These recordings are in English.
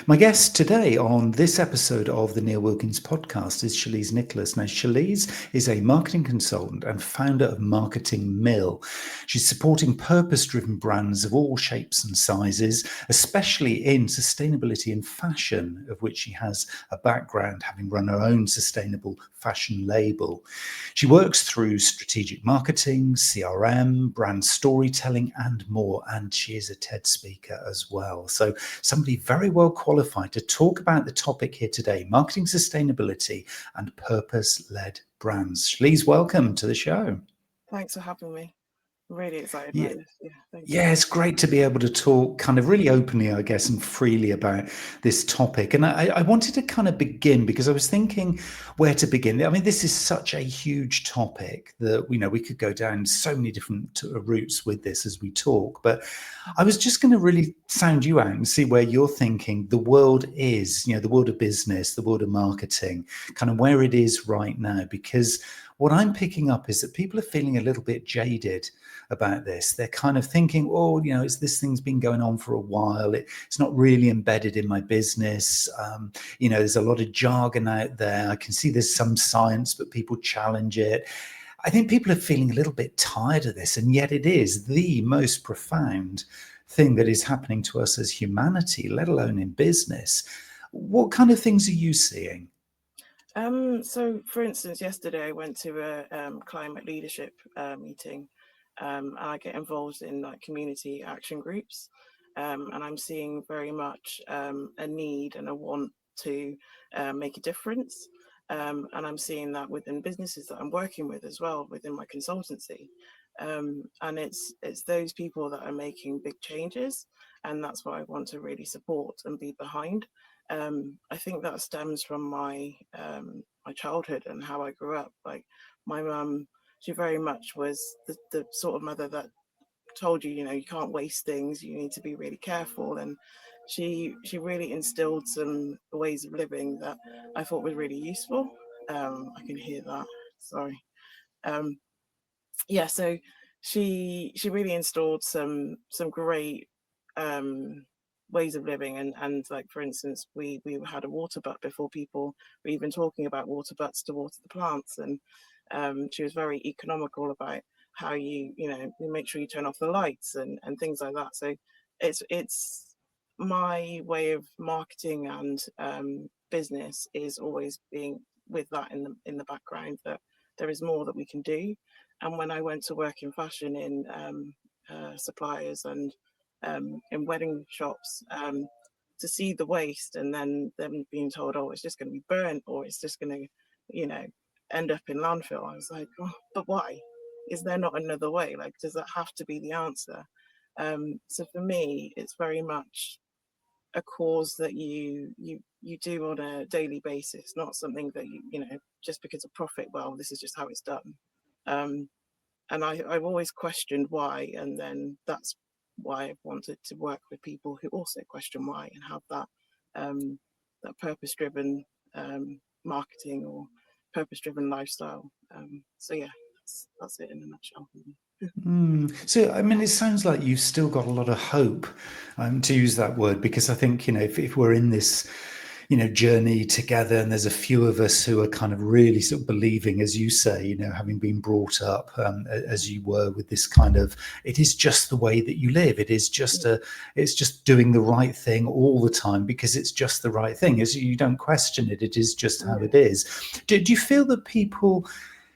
My guest today on this episode of the Neil Wilkins podcast is Shalize Nicholas. Now, Shalize is a marketing consultant and founder of Marketing Mill. She's supporting purpose-driven brands of all shapes and sizes, especially in sustainability and fashion, of which she has a background, having run her own sustainable fashion label. She works through strategic marketing, CRM, brand storytelling, and more. And she is a TED speaker as well. So somebody very well qualified to talk about the topic here today, marketing sustainability and purpose-led brands. Shalize, welcome to the show. Thanks for having me. I'm really excited Yeah, by this. Yeah, thank you. Yeah, it's great to be able to talk kind of really openly, I guess, and freely about this topic. And I wanted to kind of begin because I was thinking where to begin. I mean, this is such a huge topic that, we could go down so many different routes with this as we talk. But I was just going to really sound you out and see where you're thinking the world is, the world of business, the world of marketing, kind of where it is right now. Because what I'm picking up is that people are feeling a little bit jaded about this. They're kind of thinking, oh, it's this thing's been going on for a while. It's not really embedded in my business. There's a lot of jargon out there. I can see there's some science, but people challenge it. I think people are feeling a little bit tired of this, and yet it is the most profound thing that is happening to us as humanity, let alone in business. What kind of things are you seeing? So, for instance, yesterday I went to a climate leadership meeting, and I get involved in like community action groups, and I'm seeing very much a need and a want to make a difference, and I'm seeing that within businesses that I'm working with as well within my consultancy, and it's those people that are making big changes, and that's what I want to really support and be behind. I think that stems from my childhood and how I grew up. Like my mum, she very much was the sort of mother that told you, you can't waste things. You need to be really careful, and she really instilled some ways of living that I thought was really useful. I can hear that. Sorry. Um, yeah, so she really installed some great um ways of living, and like for instance we had a water butt before people were even talking about water butts to water the plants, and she was very economical about how you make sure you turn off the lights and things like that. So it's my way of marketing and business is always being with that in the background, that there is more that we can do. And when I went to work in fashion in suppliers and in wedding shops, to see the waste and then them being told, oh, it's just going to be burnt or it's just going to, end up in landfill. I was like, oh, but why? Is there not another way? Like, does that have to be the answer? So for me, it's very much a cause that you do on a daily basis, not something that just because of profit. Well, this is just how it's done. Um, and I've always questioned why, and then that's why I've wanted to work with people who also question why and have that purpose-driven marketing or purpose-driven lifestyle. So yeah, that's it in a nutshell. So, I mean, it sounds like you've still got a lot of hope, to use that word, because I think, if we're in this, journey together and there's a few of us who are kind of really sort of believing, as you say, having been brought up as you were with this kind of, it is just the way that you live. It is just it's just doing the right thing all the time because it's just the right thing. As you don't question it, it is just how it is. Do you feel that people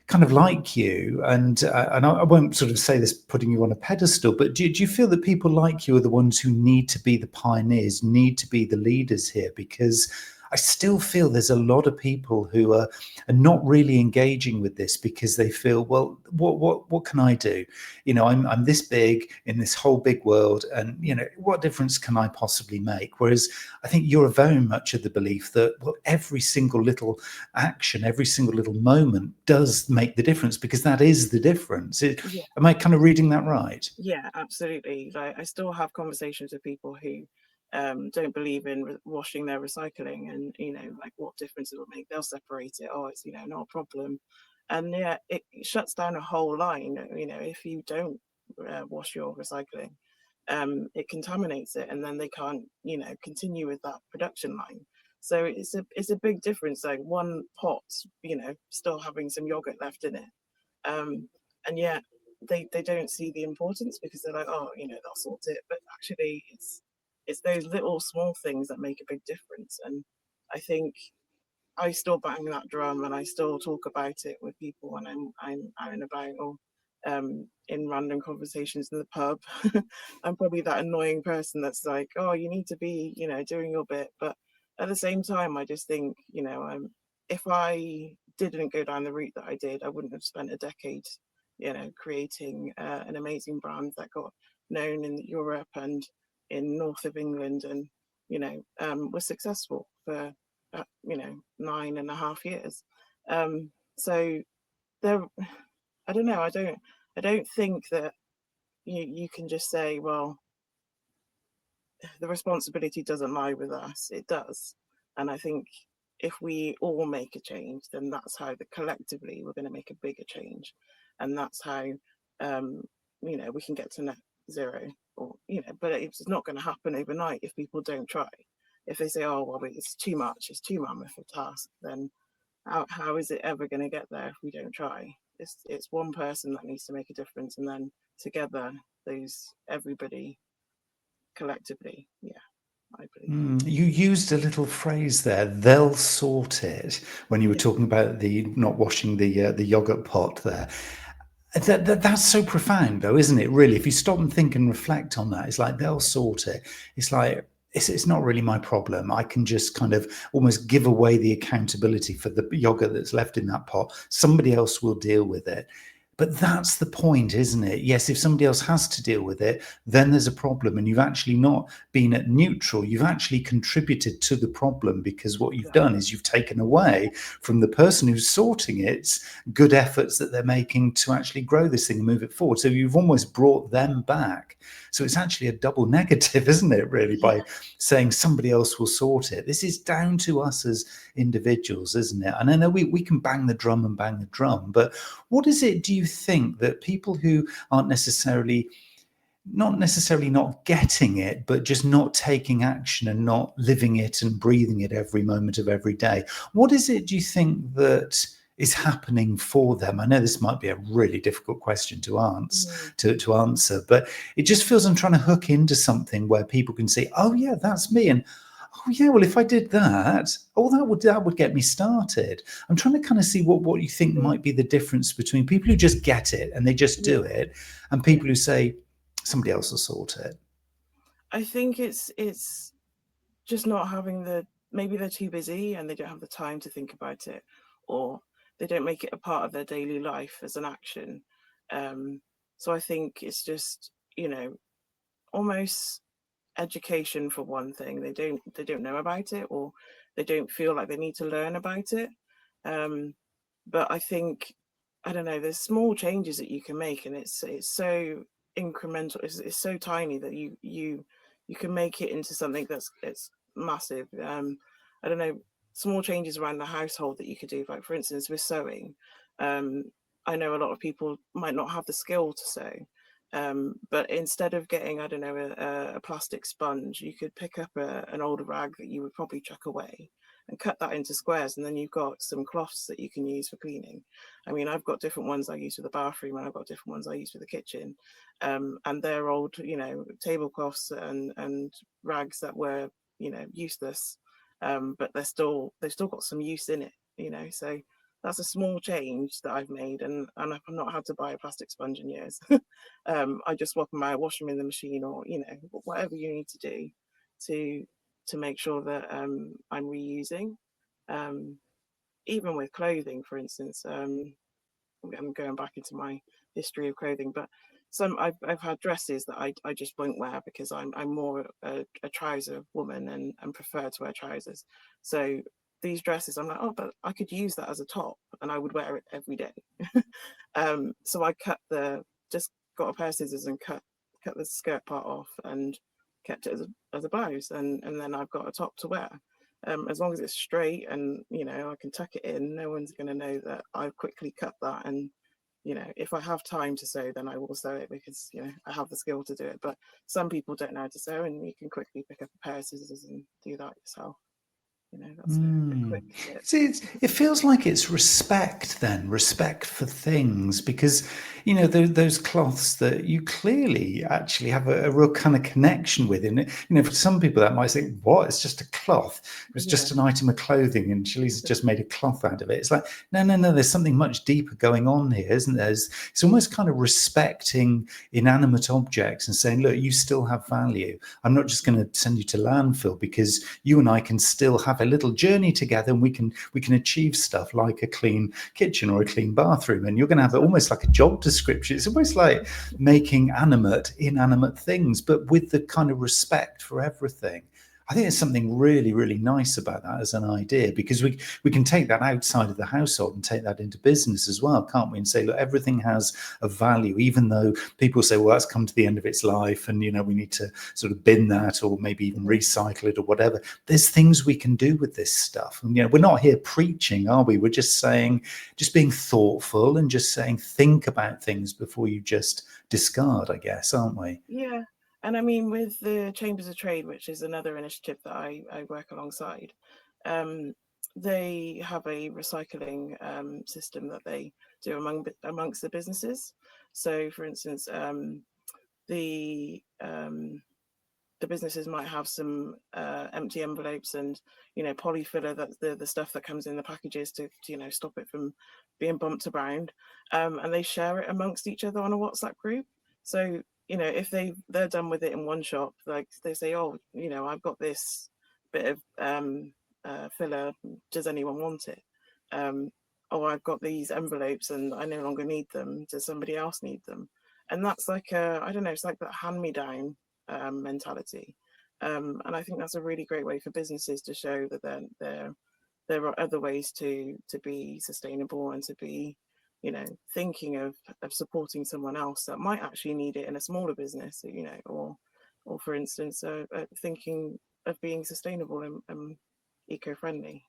kind of like you, and I won't sort of say this putting you on a pedestal, but do you feel that people like you are the ones who need to be the pioneers, need to be the leaders here? Because I still feel there's a lot of people who are not really engaging with this because they feel, well, what can I do? I'm this big in this whole big world, and what difference can I possibly make? Whereas I think you're very much of the belief that, well, every single little action, every single little moment does make the difference, because that is the difference. Yeah, Am I kind of reading that right? yeah, absolutely. Like I still have conversations with people who don't believe in washing their recycling, and like what difference it will make. They'll separate it. Oh, it's not a problem, and yeah, it shuts down a whole line. If you don't wash your recycling, it contaminates it, and then they can't, continue with that production line. So it's a big difference. Like one pot, still having some yogurt left in it, and yet they don't see the importance because they're like, oh, they'll sort it. But actually, it's those little small things that make a big difference. And I think I still bang that drum, and I still talk about it with people when I'm out and about, or in random conversations in the pub. I'm probably that annoying person that's like, oh, you need to be, doing your bit. But at the same time, I just think, if I didn't go down the route that I did, I wouldn't have spent a decade, creating an amazing brand that got known in Europe and in north of England, and was successful for 9.5 years. So there, I don't know. I don't think that you can just say, well, the responsibility doesn't lie with us. It does. And I think if we all make a change, then that's how collectively we're going to make a bigger change. And that's how, we can get to net zero, or, but it's not going to happen overnight if people don't try. If they say, oh, well, it's too much, it's too mammoth a task, then how is it ever going to get there if we don't try? It's one person that needs to make a difference, and then together, everybody collectively, I believe. You used a little phrase there, they'll sort it, when you were Yeah, talking about the not washing the yogurt pot there. That's so profound, though, isn't it? Really, if you stop and think and reflect on that, it's like they'll sort it. It's like it's not really my problem. I can just kind of almost give away the accountability for the yogurt that's left in that pot. Somebody else will deal with it. But that's the point, isn't it? Yes, if somebody else has to deal with it, then there's a problem. And you've actually not been at neutral. You've actually contributed to the problem, because what you've done exactly. is you've taken away from the person who's sorting its good efforts that they're making to actually grow this thing and move it forward. So you've almost brought them back. So it's actually a double negative, isn't it, really, Yeah, by saying somebody else will sort it. This is down to us as individuals, isn't it? And I know we can bang the drum, but what is it, do you think, that people who aren't necessarily not getting it, but just not taking action and not living it and breathing it every moment of every day, what is it, do you think, that is happening for them? I know this might be a really difficult question to mm, answer, but it just feels I'm trying to hook into something where people can say, oh yeah, that's me, and oh yeah, well, if I did that, oh, that would get me started. I'm trying to kind of see what you think mm, might be the difference between people who just get it and they just yeah, do it, and yeah. people who say somebody else will sort it. I think it's just not having maybe they're too busy and they don't have the time to think about it, or they don't make it a part of their daily life as an action. Um, so I think it's just, almost education for one thing. They don't know about it, or they don't feel like they need to learn about it. Um, but I think, I don't know, there's small changes that you can make, and it's so incremental. It's so tiny that you can make it into something that's it's massive. I don't know, small changes around the household that you could do. Like for instance, with sewing, um, I know a lot of people might not have the skill to sew. But instead of getting, I don't know, a plastic sponge, you could pick up an old rag that you would probably chuck away and cut that into squares, and then you've got some cloths that you can use for cleaning. I mean, I've got different ones I use for the bathroom, and I've got different ones I use for the kitchen, and they're old, tablecloths and rags that were, useless, but they've still got some use in it, So that's a small change that I've made, and I've not had to buy a plastic sponge in years. I just swap them out, wash them in the machine, or whatever you need to do to make sure that I'm reusing. Um, Even with clothing, for instance, I'm going back into my history of clothing, but I've had dresses that I just won't wear because I'm more a trouser woman and prefer to wear trousers. So these dresses, I'm like, oh, but I could use that as a top, and I would wear it every day. So I just got a pair of scissors and cut the skirt part off and kept it as a blouse, and then I've got a top to wear. As long as it's straight and I can tuck it in, no one's going to know that I've quickly cut that and if I have time to sew, then I will sew it because, I have the skill to do it. But some people don't know how to sew, and you can quickly pick up a pair of scissors and do that yourself. That's a quick tip. See, it feels like it's respect then, respect for things, because, those cloths that you clearly actually have a real kind of connection with. And, for some people that might say, what? It's just a cloth. It was just an item of clothing and Shalize has just made a cloth out of it. It's like, no, there's something much deeper going on here, isn't there? It's almost kind of respecting inanimate objects and saying, look, you still have value. I'm not just going to send you to landfill, because you and I can still have a little journey together, and we can achieve stuff like a clean kitchen or a clean bathroom, and you're going to have almost like a job description. It's almost like making inanimate things, but with the kind of respect for everything. I think there's something really, really nice about that as an idea, because we can take that outside of the household and take that into business as well, can't we? And say, look, everything has a value, even though people say, well, that's come to the end of its life and, we need to sort of bin that or maybe even recycle it or whatever. There's things we can do with this stuff. And, we're not here preaching, are we? We're just saying, just being thoughtful and just saying, think about things before you just discard, I guess, aren't we? Yeah. And I mean, with the Chambers of Trade, which is another initiative that I work alongside, they have a recycling system that they do amongst the businesses. So, for instance, the businesses might have some empty envelopes and polyfiller, that's the stuff that comes in the packages to stop it from being bumped around, and they share it amongst each other on a WhatsApp group. So if they're done with it in one shop, like they say, oh, I've got this bit of filler, does anyone want it? Oh, I've got these envelopes and I no longer need them, does somebody else need them? And that's like I don't know, it's like that hand-me-down mentality, and I think that's a really great way for businesses to show that there are other ways to be sustainable and to be thinking of supporting someone else that might actually need it in a smaller business, or for instance thinking of being sustainable and eco-friendly.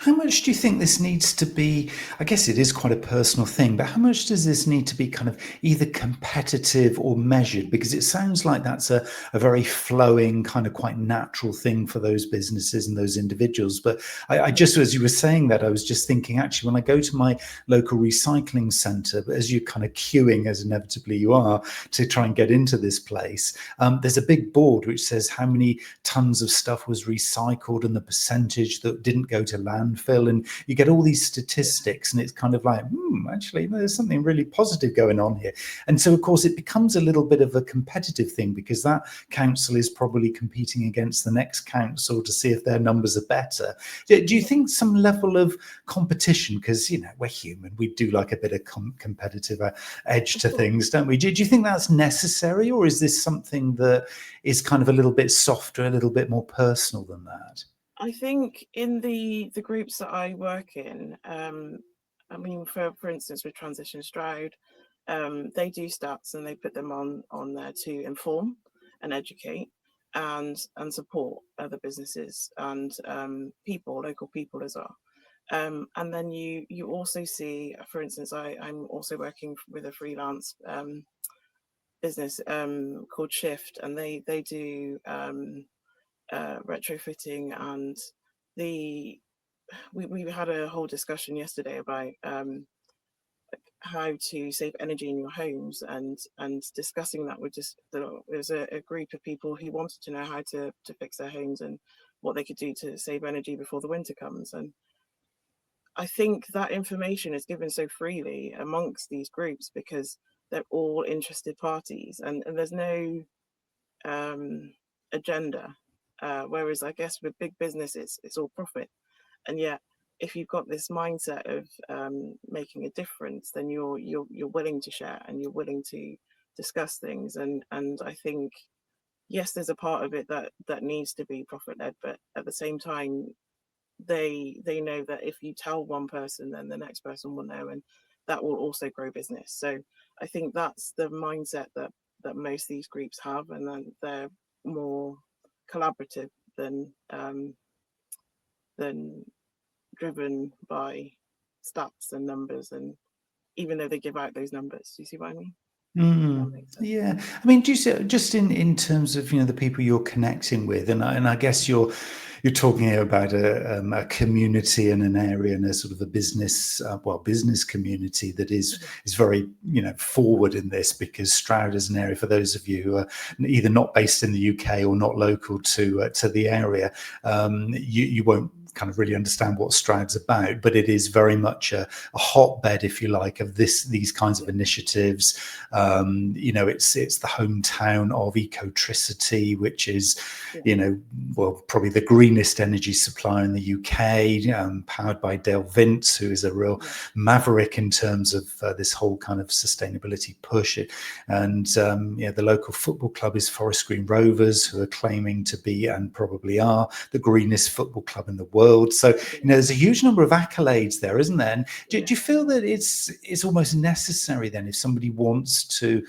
How much do you think this needs to be? I guess it is quite a personal thing, but how much does this need to be kind of either competitive or measured? Because it sounds like that's a very flowing, kind of quite natural thing for those businesses and those individuals. But I just, as you were saying that, I was just thinking, actually, when I go to my local recycling centre, as you're kind of queuing, as inevitably you are, to try and get into this place, there's a big board which says how many tons of stuff was recycled and the percentage that didn't go to landfill, and you get all these statistics, and it's kind of like, actually there's something really positive going on here. And so of course it becomes a little bit of a competitive thing, because that council is probably competing against the next council to see if their numbers are better. Do you think some level of competition, because we're human, we do like a bit of competitive edge to things, don't we? Do you think that's necessary, or is this something that is kind of a little bit softer, a little bit more personal than that? I think in the groups that I work in, I mean, for instance, with Transition Stroud, they do stats and they put them on there to inform and educate and support other businesses and local people as well. And then you also see, for instance, I'm also working with a freelance business called Shift, and they do retrofitting, and we had a whole discussion yesterday about how to save energy in your homes, and discussing that with there's a group of people who wanted to know how to fix their homes and what they could do to save energy before the winter comes. And I think that information is given so freely amongst these groups because they're all interested parties, and there's no agenda. Whereas I guess with big business, it's all profit. And yet, if you've got this mindset of making a difference, then you're willing to share and you're willing to discuss things. And I think, yes, there's a part of it that needs to be profit led, but at the same time, they know that if you tell one person, then the next person will know, and that will also grow business. So I think that's the mindset that most of these groups have, and then they're more collaborative than driven by stats and numbers, and even though they give out those numbers. Do you see what I mean? That makes sense. Yeah, I mean, do you see, just in terms of the people you're connecting with, and I guess you're talking here about a community and an area and a sort of a business business community that is very forward in this, because Stroud is an area, for those of you who are either not based in the UK or not local to the area, you won't kind of really understand what Stroud's about, but it is very much a hotbed, if you like, of these kinds of initiatives. It's the hometown of Ecotricity, which is probably the greenest energy supplier in the UK, powered by Dale Vince, who is a real maverick in terms of this whole kind of sustainability push. And the local football club is Forest Green Rovers, who are claiming to be, and probably are, the greenest football club in the world. So there's a huge number of accolades there, isn't there? And do you feel that it's almost necessary then, if somebody wants to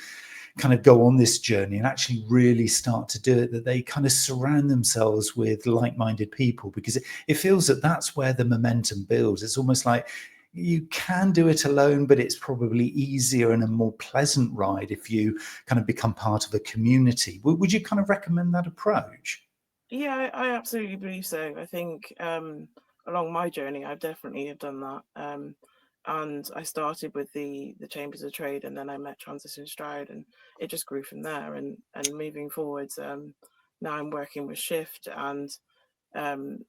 kind of go on this journey and actually really start to do it, that they kind of surround themselves with like-minded people? Because it feels that that's where the momentum builds. It's almost like you can do it alone, but it's probably easier and a more pleasant ride if you kind of become part of a community. Would you kind of recommend that approach? Yeah, I absolutely believe so. I think along my journey, I've definitely have done that. And I started with the Chambers of Trade, and then I met Transition Stroud, and it just grew from there. And moving forwards, now I'm working with Shift, and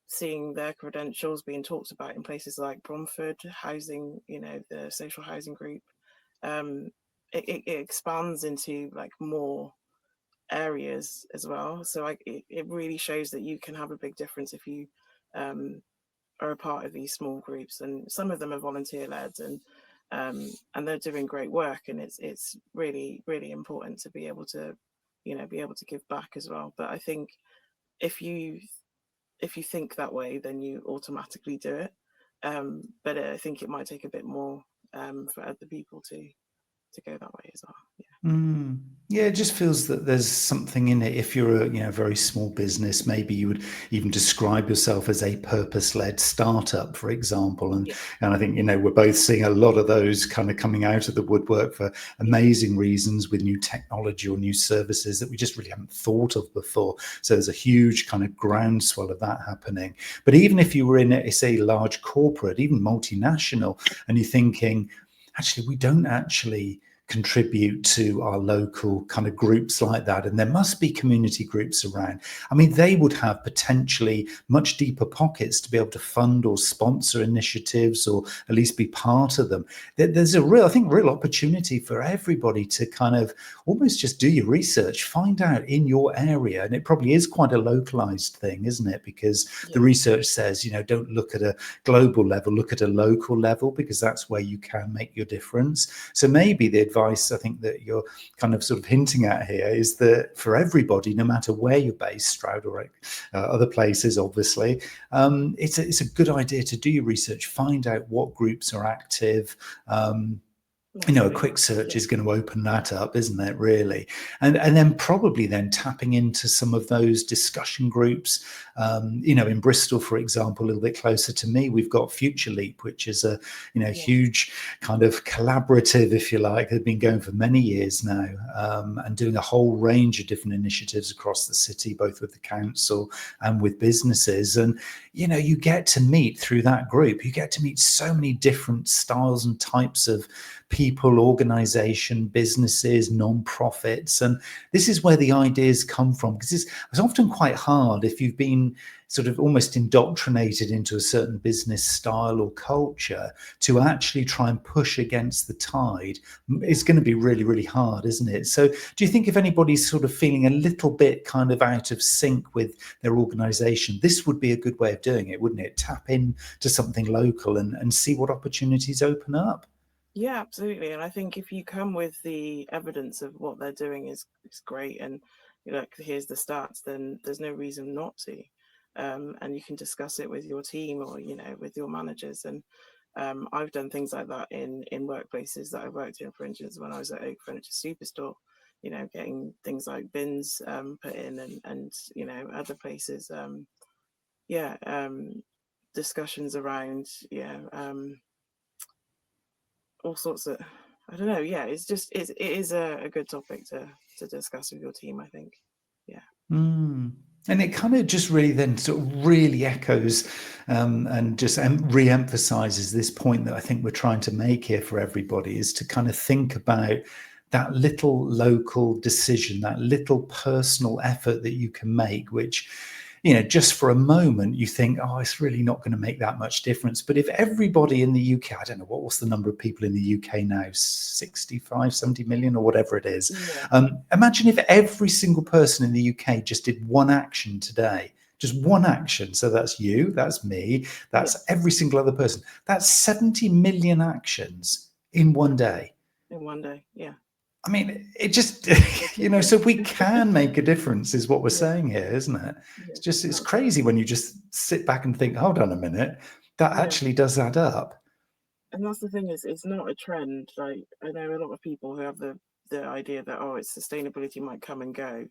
seeing their credentials being talked about in places like Bromford Housing, the social housing group. It expands into like more areas as well. So it really shows that you can have a big difference if you are a part of these small groups, and some of them are volunteer led, and they're doing great work, and it's really, really important to be able to give back as well. But I think if you think that way, then you automatically do it. But I think it might take a bit more for other people to go that way as well. Yeah, it just feels that there's something in it. If you're a very small business, maybe you would even describe yourself as a purpose-led startup, for example. And I think we're both seeing a lot of those kind of coming out of the woodwork for amazing reasons, with new technology or new services that we just really haven't thought of before. So there's a huge kind of groundswell of that happening. But even if you were in, say, large corporate, even multinational, and you're thinking, actually, we don't actually contribute to our local kind of groups like that, and there must be community groups around. I mean, they would have potentially much deeper pockets to be able to fund or sponsor initiatives, or at least be part of them. There's a real opportunity for everybody to kind of almost just do your research, find out in your area. And it probably is quite a localized thing, isn't it? Because the research says, don't look at a global level, look at a local level, because that's where you can make your difference. So maybe the advice I think that you're kind of sort of hinting at here is that for everybody, no matter where you're based, Stroud or other places, obviously, it's a good idea to do your research, find out what groups are active. A quick search is going to open that up, isn't it, really? And then probably then tapping into some of those discussion groups. In Bristol, for example, a little bit closer to me, we've got Future Leap, which is a huge kind of collaborative, if you like, that's been going for many years now, and doing a whole range of different initiatives across the city, both with the council and with businesses. And you get to meet, through that group, you get to meet so many different styles and types of people, organization, businesses, non-profits. And this is where the ideas come from, because it's often quite hard if you've been sort of almost indoctrinated into a certain business style or culture to actually try and push against the tide. It's going to be really, really hard, isn't it? So do you think if anybody's sort of feeling a little bit kind of out of sync with their organization, this would be a good way of doing it, wouldn't it? Tap in to something local and see what opportunities open up. Yeah, absolutely. And I think if you come with the evidence of what they're doing is great, and here's the stats, then there's no reason not to. And you can discuss it with your team, or with your managers. And I've done things like that in workplaces that I worked in. For instance, when I was at Oak Furniture Superstore, getting things like bins put in, and other places. Discussions around all sorts of, I don't know. Yeah, it is a good topic to discuss with your team, I think. Yeah. And it kind of just really then sort of really echoes and just re-emphasizes this point that I think we're trying to make here for everybody, is to kind of think about that little local decision, that little personal effort that you can make, which, just for a moment you think, oh, it's really not going to make that much difference. But if everybody in the UK, I don't know, what's the number of people in the UK now, 65, 70 million or whatever it is. Yeah. Imagine if every single person in the UK just did one action today, just one action. So that's you, that's me, that's every single other person. That's 70 million actions in one day. In one day, yeah. I mean, it just, so we can make a difference is what we're saying here, isn't it? It's crazy when you just sit back and think, hold on a minute, that actually does add up. And that's the thing, is it's not a trend. Like, I know a lot of people who have the idea that, it's sustainability might come and go,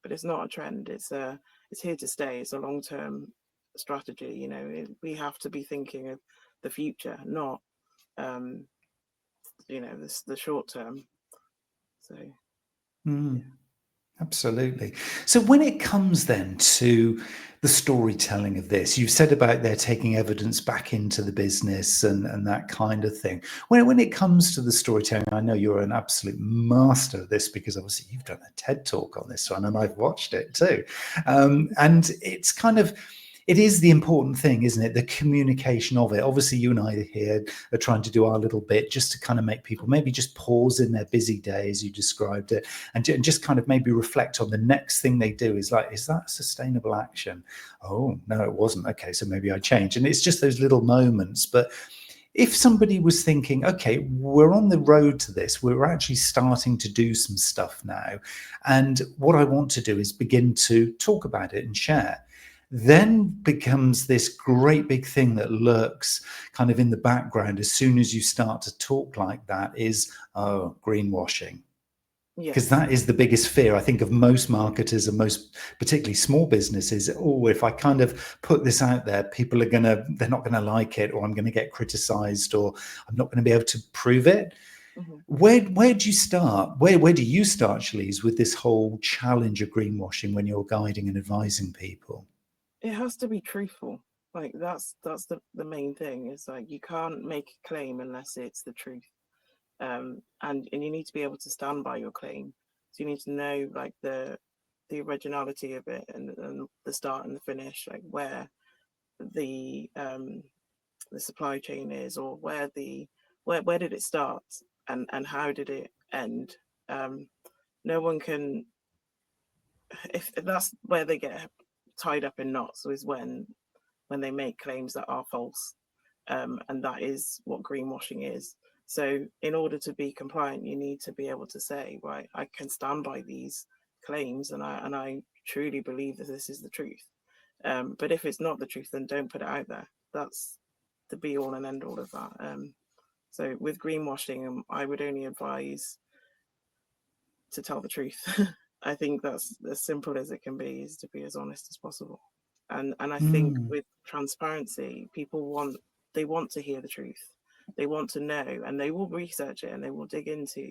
but it's not a trend. It's here to stay. It's a long-term strategy. We have to be thinking of the future, not the short term. So Absolutely. So when it comes then to the storytelling of this, you've said about they're taking evidence back into the business and that kind of thing. When it comes to the storytelling, I know you're an absolute master of this, because obviously you've done a TED talk on this one and I've watched it too. And it's kind of, it is the important thing, isn't it? The communication of it. Obviously, you and I here are trying to do our little bit just to kind of make people maybe just pause in their busy day, as you described it, and just kind of maybe reflect on the next thing they do. Is like, is that a sustainable action? Oh, no, it wasn't. Okay, so maybe I change. And it's just those little moments. But if somebody was thinking, okay, we're on the road to this, we're actually starting to do some stuff now, and what I want to do is begin to talk about it and share, then becomes this great big thing that lurks kind of in the background as soon as you start to talk like that, is, greenwashing. Because that is the biggest fear, I think, of most marketers and most particularly small businesses. Oh, if I kind of put this out there, they're not going to like it, or I'm going to get criticized, or I'm not going to be able to prove it. Mm-hmm. Where do you start? Where do you start, Shalize, with this whole challenge of greenwashing when you're guiding and advising people? It has to be truthful. Like, that's the main thing. It's like, you can't make a claim unless it's the truth. And you need to be able to stand by your claim. So you need to know, like, the originality of it, and the start and the finish, like where the supply chain is, or where did it start, and how did it end. No one can, if that's where they get tied up in knots, is when they make claims that are false, and that is what greenwashing is. So in order to be compliant, you need to be able to say, right, I can stand by these claims, and I truly believe that this is the truth. But if it's not the truth, then don't put it out there. That's the be all and end all of that. So with greenwashing, I would only advise to tell the truth. I think that's as simple as it can be, is to be as honest as possible. And I think with transparency, people want to hear the truth. They want to know, and they will research it, and they will dig into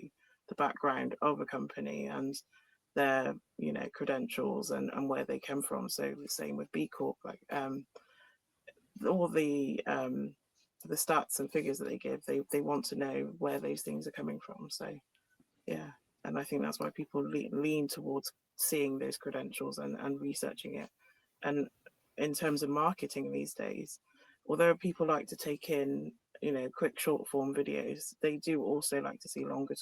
the background of a company and their, credentials and where they came from. So the same with B Corp, like all the stats and figures that they give, they want to know where those things are coming from. So yeah. And I think that's why people lean towards seeing those credentials and researching it. And in terms of marketing these days, although people like to take in, quick short form videos, they do also like to see longer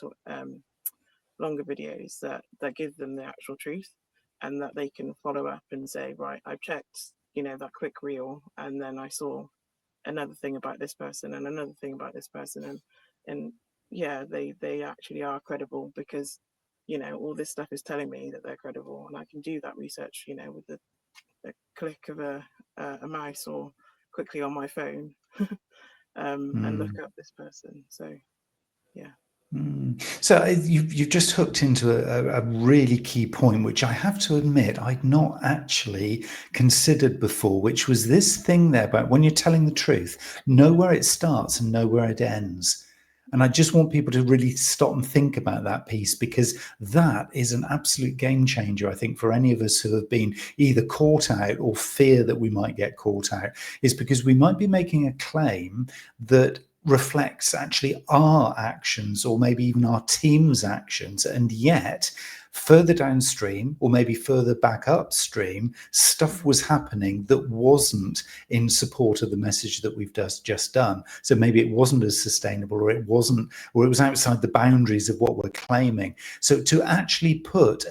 videos that give them the actual truth, and that they can follow up and say, right, I've checked, that quick reel, and then I saw another thing about this person and another thing about this person, and yeah, they actually are credible, because all this stuff is telling me that they're credible, and I can do that research with the click of a mouse, or quickly on my phone, and look up this person. So yeah. So you've just hooked into a really key point, which I have to admit I'd not actually considered before, which was this thing there about when you're telling the truth, know where it starts and know where it ends. And I just want people to really stop and think about that piece, because that is an absolute game changer, I think, for any of us who have been either caught out or fear that we might get caught out, is because we might be making a claim that reflects actually our actions or maybe even our team's actions. And yet, further downstream or maybe further back upstream, stuff was happening that wasn't in support of the message that we've just done. So maybe it wasn't as sustainable, or it was outside the boundaries of what we're claiming. So to actually put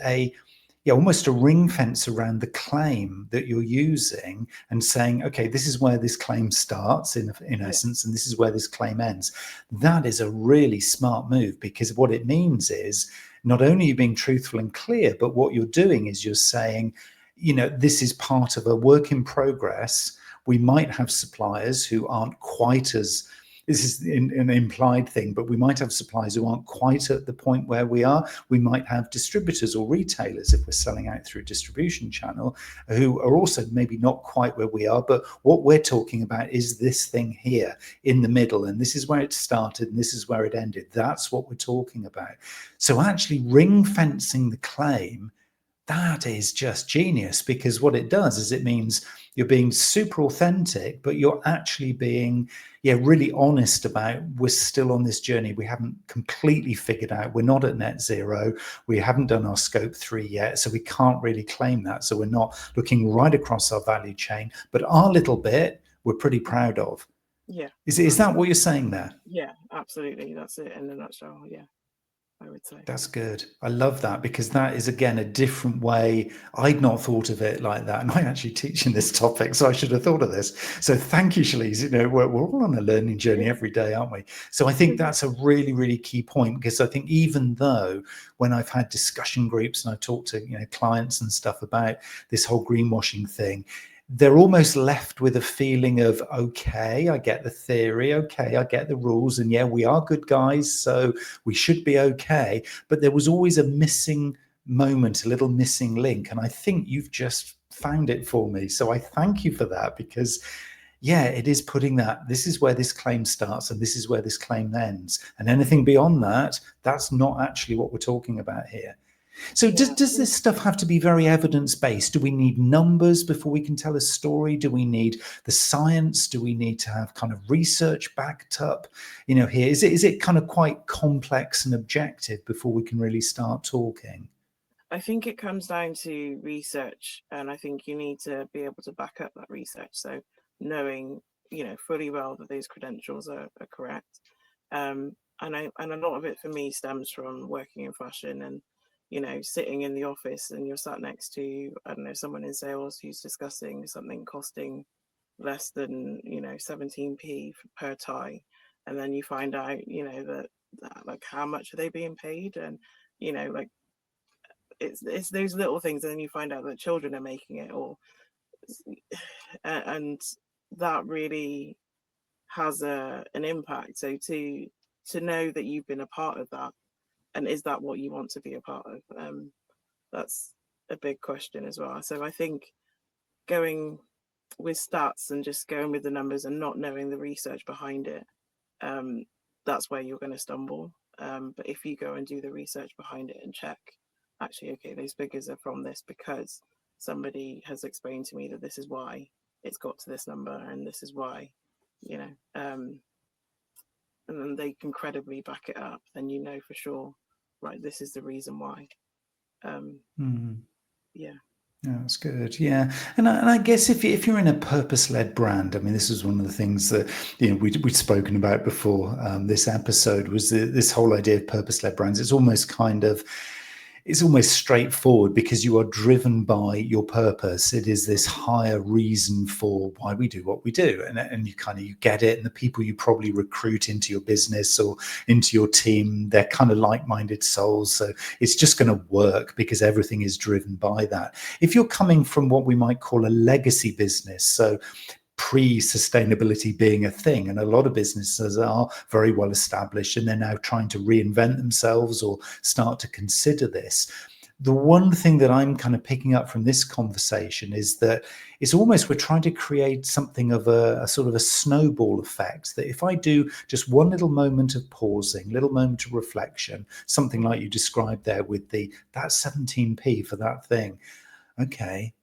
almost a ring fence around the claim that you're using and saying, okay, this is where this claim starts in essence, and this is where this claim ends. That is a really smart move, because what it means is not only are you being truthful and clear, but what you're doing is you're saying, this is part of a work in progress. We might have suppliers who aren't quite as, this is an implied thing, but we might have suppliers who aren't quite at the point where we are. We might have distributors or retailers, if we're selling out through a distribution channel, who are also maybe not quite where we are. But what we're talking about is this thing here in the middle, and this is where it started and this is where it ended. That's what we're talking about. So actually ring fencing the claim, that is just genius, because what it does is it means you're being super authentic, but you're actually being really honest about, we're still on this journey. We haven't completely figured out, we're not at net zero, we haven't done our scope 3 yet, so we can't really claim that. So we're not looking right across our value chain, but our little bit we're pretty proud of. Yeah. Is that what you're saying there? Yeah, absolutely. That's it in a nutshell. Yeah, I would say. That's good. I love that, because that is, again, a different way. I'd not thought of it like that. And I'm actually teaching this topic, so I should have thought of this. So thank you, Shalize. We're all on a learning journey every day, aren't we? So I think that's a really, really key point, because I think even though when I've had discussion groups and I've talked to clients and stuff about this whole greenwashing thing, they're almost left with a feeling of, okay, I get the theory, okay, I get the rules, and yeah, we are good guys, so we should be okay. But there was always a missing moment, a little missing link. And I think you've just found it for me. So I thank you for that, because it is putting that, this is where this claim starts and this is where this claim ends. And anything beyond that, that's not actually what we're talking about here. So does this stuff have to be very evidence-based? Do we need numbers before we can tell a story? Do we need the science? Do we need to have kind of research backed up? Here, is it kind of quite complex and objective before we can really start talking? I think it comes down to research, and I think you need to be able to back up that research. So knowing, fully well that those credentials are correct. And a lot of it for me stems from working in fashion and sitting in the office and you're sat next to, I don't know, someone in sales who's discussing something costing less than, 17p per tie. And then you find out, that like, how much are they being paid? And, like, it's those little things. And then you find out that children are making it, and that really has an impact. So to know that you've been a part of that, and is that what you want to be a part of? That's a big question as well. So I think going with stats and just going with the numbers and not knowing the research behind it, that's where you're going to stumble. But if you go and do the research behind it and check, actually, okay, those figures are from this because somebody has explained to me that this is why it's got to this number and this is why, and then they can credibly back it up, then for sure, right, this is the reason why. Yeah, that's good. Yeah, and I guess if you're in a purpose-led brand, I mean, this is one of the things that we'd spoken about before this episode, was this whole idea of purpose-led brands. It's almost straightforward, because you are driven by your purpose. It is this higher reason for why we do what we do, and you get it. And the people you probably recruit into your business or into your team, they're kind of like-minded souls. So it's just going to work because everything is driven by that. If you're coming from what we might call a legacy business, so pre-sustainability being a thing, and a lot of businesses are very well established and they're now trying to reinvent themselves or start to consider this, the one thing that I'm kind of picking up from this conversation is that it's almost we're trying to create something of a sort of a snowball effect, that if I do just one little moment of pausing, little moment of reflection, something like you described there with that 17p for that thing, okay,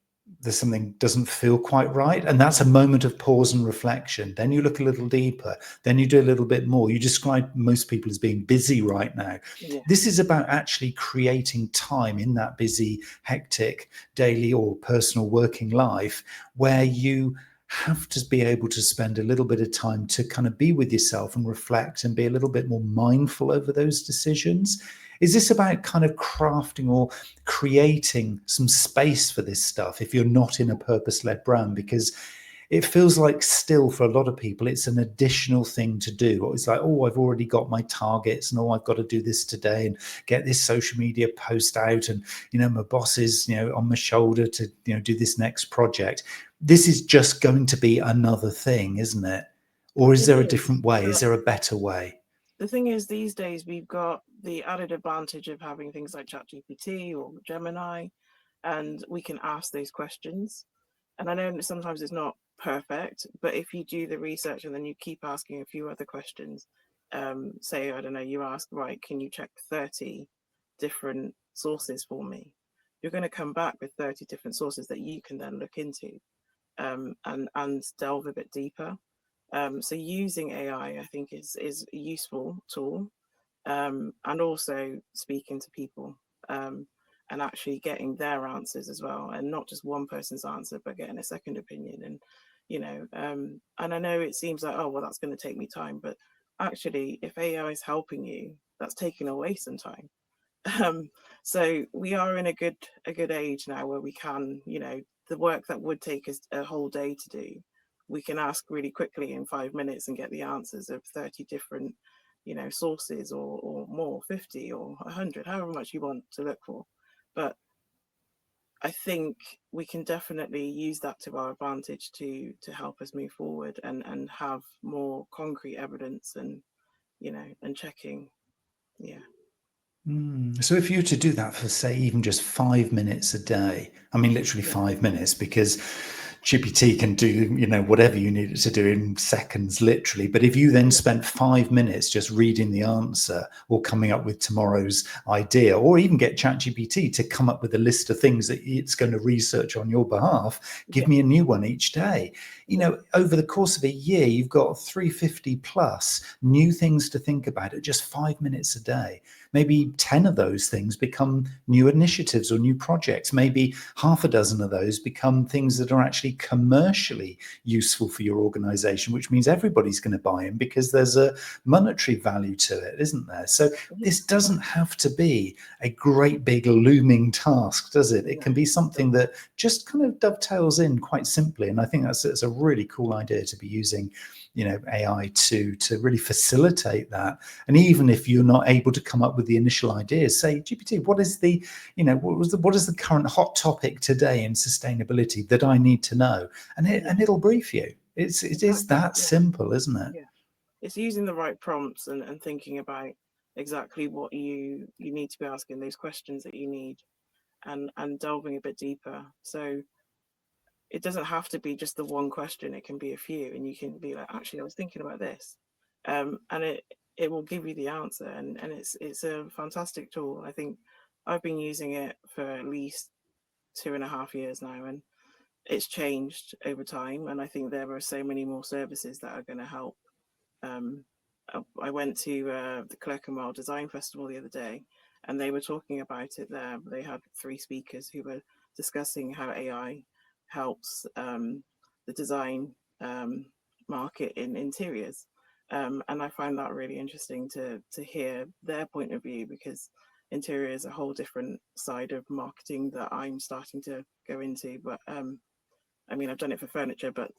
there's something doesn't feel quite right, and that's a moment of pause and reflection. Then you look a little deeper, then you do a little bit more. You describe most people as being busy right now. Yeah. This is about actually creating time in that busy, hectic daily or personal working life where you have to be able to spend a little bit of time to kind of be with yourself and reflect and be a little bit more mindful over those decisions. Is this about kind of crafting or creating some space for this stuff if you're not in a purpose-led brand? Because it feels like still for a lot of people it's an additional thing to do. It's like, oh, I've already got my targets, and oh, I've got to do this today and get this social media post out, and my boss is on my shoulder to do this next project. This is just going to be another thing, isn't it? Or is there a different way? Is there a better way? The thing is, these days we've got the added advantage of having things like ChatGPT or Gemini, and we can ask those questions. And I know sometimes it's not perfect, but if you do the research and then you keep asking a few other questions, say, I don't know, you ask, right, can you check 30 different sources for me? You're going to come back with 30 different sources that you can then look into and delve a bit deeper. So using AI, I think, is a useful tool, and also speaking to people, and actually getting their answers as well, and not just one person's answer, but getting a second opinion. And and I know it seems like, oh well, that's going to take me time, but actually, if AI is helping you, that's taking away some time. So we are in a good age now where we can, the work that would take us a whole day to do, we can ask really quickly in 5 minutes and get the answers of 30 different, sources, or more, 50 or 100, however much you want to look for. But I think we can definitely use that to our advantage to help us move forward and have more concrete evidence, and and checking. Yeah. So if you were to do that for, say, even just 5 minutes a day, I mean, literally Yeah. 5 minutes, because GPT can do, whatever you need it to do in seconds, literally. But if you then spent 5 minutes just reading the answer or coming up with tomorrow's idea, or even get ChatGPT to come up with a list of things that it's going to research on your behalf, give me a new one each day. Over the course of a year, you've got 350 plus new things to think about at just 5 minutes a day. Maybe 10 of those things become new initiatives or new projects. Maybe half a dozen of those become things that are actually commercially useful for your organization, which means everybody's going to buy them because there's a monetary value to it, isn't there? So this doesn't have to be a great big looming task, does it? It can be something that just kind of dovetails in quite simply. And I think that's a really cool idea to be using AI to really facilitate that. And even if you're not able to come up with the initial ideas, say, GPT, what is the what is the current hot topic today in sustainability that I need to know? And it'll brief you. It is that simple, isn't it? Yeah, it's using the right prompts and thinking about exactly what you need to be asking, those questions that you need, and delving a bit deeper. So it doesn't have to be just the one question, it can be a few, and you can be like, actually, I was thinking about this, and it will give you the answer. And it's a fantastic tool. I think I've been using it for at least 2.5 years now, and it's changed over time, and I think there are so many more services that are going to help. um, I went to the Clerkenwell Design Festival the other day, and they were talking about it there. They had 3 speakers who were discussing how AI helps the design market in interiors. And I find that really interesting to hear their point of view, because interior is a whole different side of marketing that I'm starting to go into. But I mean, I've done it for furniture, but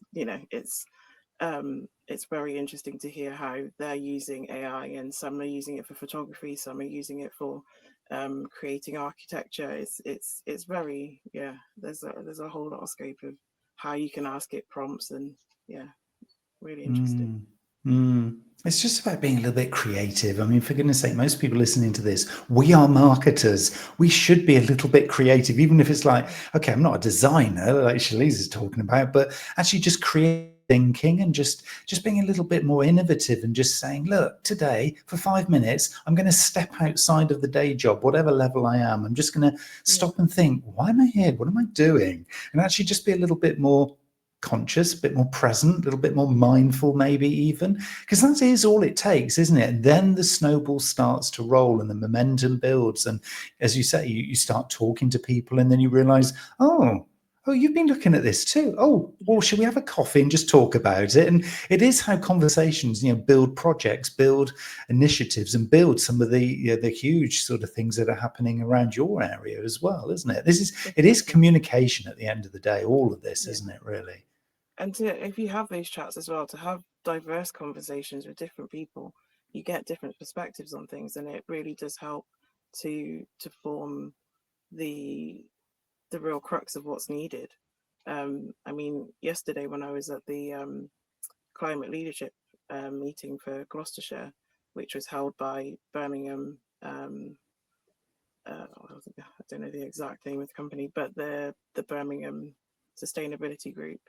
it's very interesting to hear how they're using AI, and some are using it for photography, some are using it for creating architecture. It's very, there's a whole lot of scope of how you can ask it prompts, and really interesting. It's just about being a little bit creative. I mean, for goodness sake, most people listening to this, we are marketers. We should be a little bit creative, even if it's like, okay, I'm not a designer like Shalize is talking about, but actually just create thinking and just being a little bit more innovative and just saying, look, today for 5 minutes, I'm going to step outside of the day job, whatever level I am. I'm just going to stop and think, why am I here? What am I doing? And actually just be a little bit more conscious, a bit more present, a little bit more mindful, maybe even, because that is all it takes, isn't it? And then the snowball starts to roll and the momentum builds. And as you say, you start talking to people and then you realize, oh, you've been looking at this too. Oh, well, should we have a coffee and just talk about it? And it is how conversations, build projects, build initiatives, and build some of the huge sort of things that are happening around your area as well, isn't it? It is communication at the end of the day, all of this, isn't it, really? And if you have these chats as well, to have diverse conversations with different people, you get different perspectives on things, and it really does help to form the real crux of what's needed. I mean, yesterday when I was at the climate leadership meeting for Gloucestershire, which was held by Birmingham, I don't know the exact name of the company, but the Birmingham Sustainability Group,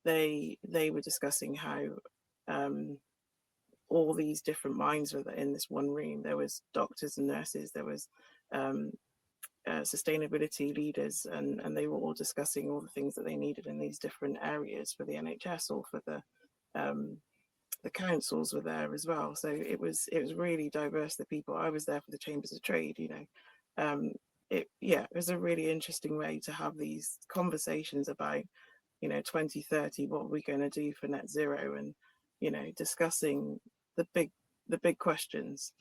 they were discussing how all these different minds were in this one room. There was doctors and nurses, there was sustainability leaders, and they were all discussing all the things that they needed in these different areas for the NHS or for the councils were there as well. So it was really diverse. The people, I was there for the chambers of trade, it was a really interesting way to have these conversations about 2030, what are we going to do for net zero, and discussing the big questions.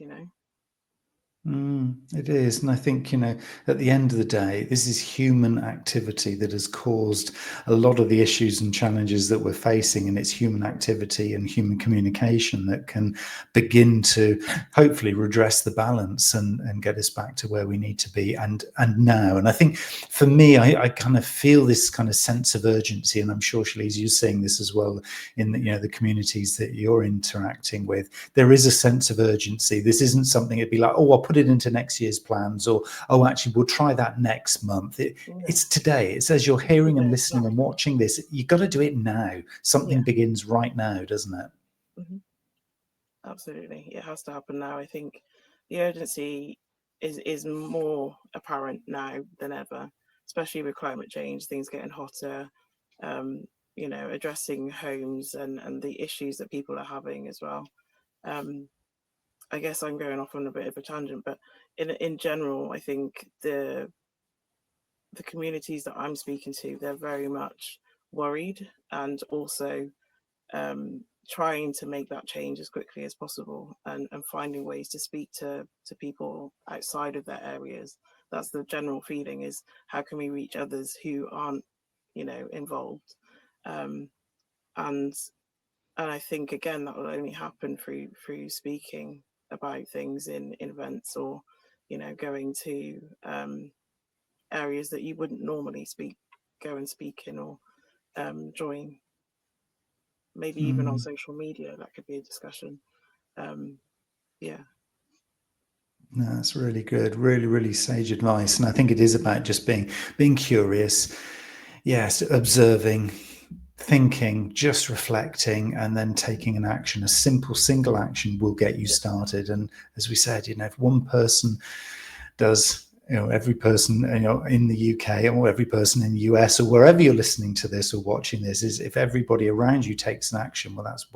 It is. And I think, at the end of the day, this is human activity that has caused a lot of the issues and challenges that we're facing. And it's human activity and human communication that can begin to hopefully redress the balance and get us back to where we need to be and now. And I think for me, I kind of feel this kind of sense of urgency. And I'm sure, Shalize, you're seeing this as well in the communities that you're interacting with. There is a sense of urgency. This isn't something it'd be like, oh, I'll put it into next year's plans, or actually we'll try that next month. It's today. It's as you're hearing and listening and watching this, you've got to do it now. Something begins right now, doesn't it? Mm-hmm. Absolutely, it has to happen now. I think the urgency is more apparent now than ever, especially with climate change, things getting hotter, addressing homes and the issues that people are having as well. I guess I'm going off on a bit of a tangent, but in general, I think the communities that I'm speaking to, they're very much worried and also trying to make that change as quickly as possible and finding ways to speak to people outside of their areas. That's the general feeling, is how can we reach others who aren't involved, and I think again that will only happen through speaking about things in events, or going to areas that you wouldn't normally go and speak in, or join, maybe even on social media. That could be a discussion. Yeah. No, that's really good. Really, really sage advice. And I think it is about just being curious. Yes, observing, thinking, just reflecting, and then taking an action. A simple single action will get you started. And as we said, if one person does, every person, in the UK, or every person in the US, or wherever you're listening to this or watching this, is if everybody around you takes an action, well, that's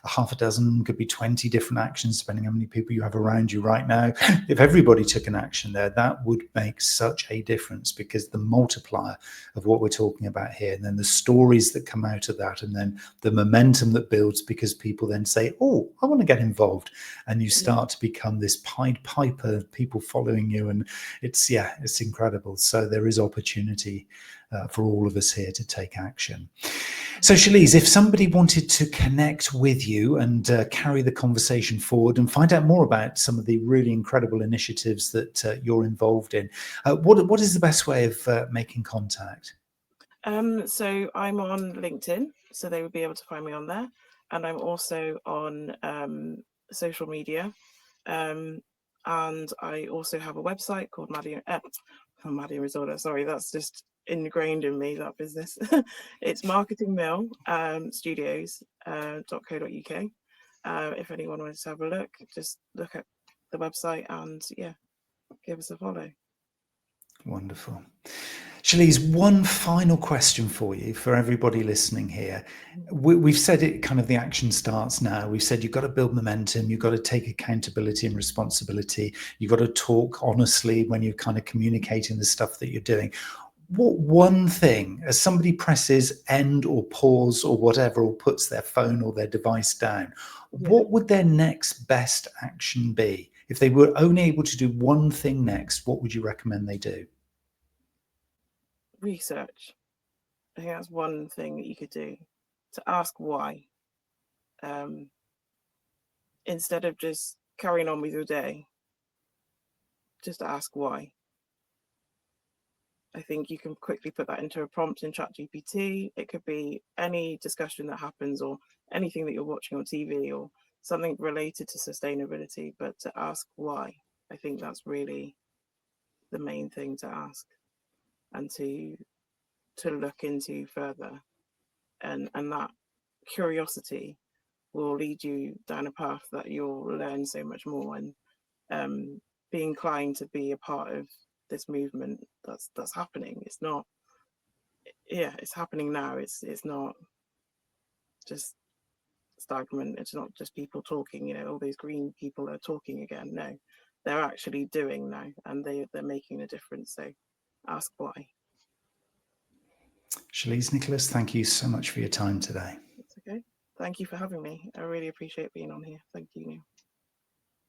a half a dozen, could be 20 different actions, depending on how many people you have around you right now. If everybody took an action there, that would make such a difference, because the multiplier of what we're talking about here, and then the stories that come out of that, and then the momentum that builds, because people then say, oh, I want to get involved, and you start to become this Pied Piper, people following you, and it's incredible. So there is opportunity for all of us here to take action. So Shalize, if somebody wanted to connect with you and carry the conversation forward and find out more about some of the really incredible initiatives that you're involved in, what is the best way of making contact? So I'm on LinkedIn, so they would be able to find me on there. and I'm also on social media. And I also have a website called Maddie Risorda. Sorry, that's just ingrained in me, that business. It's Marketing Mill Studios.co.uk. If anyone wants to have a look, just look at the website and give us a follow. Wonderful. Shalize, one final question for you, for everybody listening here. We've said it, kind of the action starts now. We've said you've got to build momentum, you've got to take accountability and responsibility, you've got to talk honestly when you're kind of communicating the stuff that you're doing. What one thing, as somebody presses end or pause or whatever, or puts their phone or their device down, what would their next best action be? If they were only able to do one thing next, what would you recommend they do? Research. I think that's one thing that you could do, to ask why. Instead of just carrying on with your day, just ask why. I think you can quickly put that into a prompt in ChatGPT. It could be any discussion that happens or anything that you're watching on TV or something related to sustainability, but to ask why. I think that's really the main thing to ask and to look into further. And that curiosity will lead you down a path that you'll learn so much more and be inclined to be a part of this movement that's happening. It's not, it's happening now. It's not just stagnant. It's not just people talking, all these green people are talking again. No, they're actually doing now, and they're making a difference. So ask why. Shalize Nicholas, thank you so much for your time today. That's okay. Thank you for having me. I really appreciate being on here. Thank you, Neil.